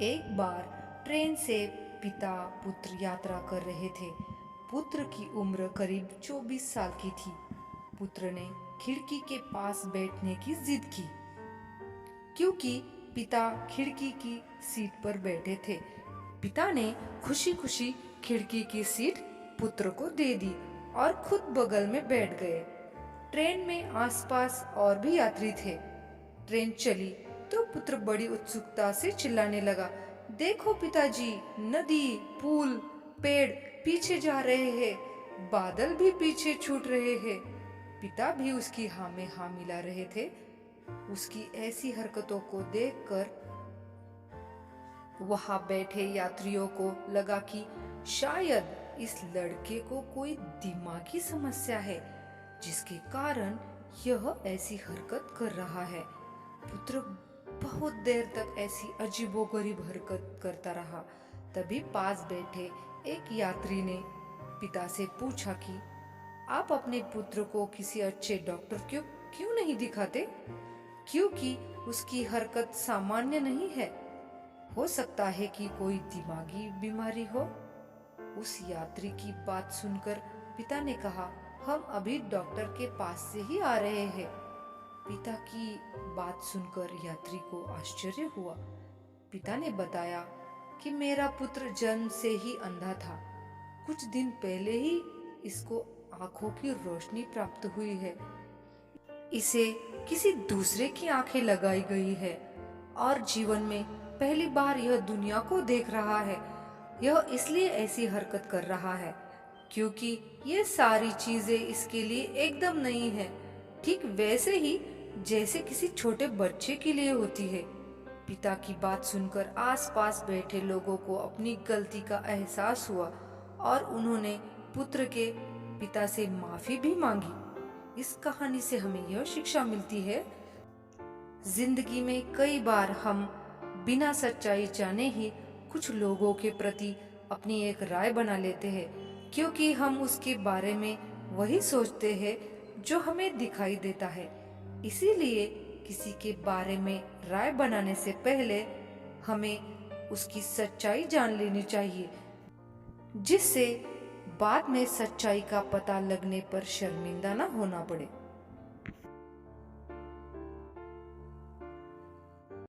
एक बार ट्रेन से पिता पुत्र यात्रा कर रहे थे। पुत्र की उम्र करीब 24 साल की थी। पुत्र ने खिड़की के पास बैठने की जिद की, क्योंकि पिता खिड़की की सीट पर बैठे थे। पिता ने खुशी खुशी खिड़की की सीट पुत्र को दे दी और खुद बगल में बैठ गए। ट्रेन में आसपास और भी यात्री थे। ट्रेन चली तो पुत्र बड़ी उत्सुकता से चिल्लाने लगा, देखो पिताजी, नदी, पुल, पेड़ पीछे जा रहे हैं, बादल भी पीछे छूट रहे हैं। पिता भी उसकी हाँ में हाँ मिला रहे थे। उसकी ऐसी हरकतों को देखकर वहां बैठे यात्रियों को लगा कि शायद इस लड़के को कोई दिमागी समस्या है, जिसके कारण यह ऐसी हरकत कर रहा है। पुत्र बहुत देर तक ऐसी अजीबोगरीब हरकत करता रहा। तभी पास बैठे एक यात्री ने पिता से पूछा कि आप अपने पुत्र को किसी अच्छे डॉक्टर क्यों नहीं दिखाते, क्योंकि उसकी हरकत सामान्य नहीं है। हो सकता है कि कोई दिमागी बीमारी हो। उस यात्री की बात सुनकर पिता ने कहा, हम अभी डॉक्टर के पास से ही आ रहे हैं। पिता की बात सुनकर यात्री को आश्चर्य हुआ। पिता ने बताया कि मेरा पुत्र जन्म से ही अंधा था। कुछ दिन पहले ही इसको आंखों की रोशनी प्राप्त हुई है। इसे किसी दूसरे की आंखें लगाई गई है और जीवन में पहली बार यह दुनिया को देख रहा है। यह इसलिए ऐसी हरकत कर रहा है क्योंकि ये सारी चीजें इसके लिए एकदम नई है, ठीक वैसे ही जैसे किसी छोटे बच्चे के लिए होती है। पिता की बात सुनकर आसपास बैठे लोगों को अपनी गलती का एहसास हुआ और उन्होंने पुत्र के पिता से माफी भी मांगी। इस कहानी से हमें यह शिक्षा मिलती है, जिंदगी में कई बार हम बिना सच्चाई जाने ही कुछ लोगों के प्रति अपनी एक राय बना लेते हैं, क्योंकि हम उसके बारे में वही सोचते हैं जो हमें दिखाई देता है। इसीलिए किसी के बारे में राय बनाने से पहले हमें उसकी सच्चाई जान लेनी चाहिए, जिससे बाद में सच्चाई का पता लगने पर शर्मिंदा ना होना पड़े।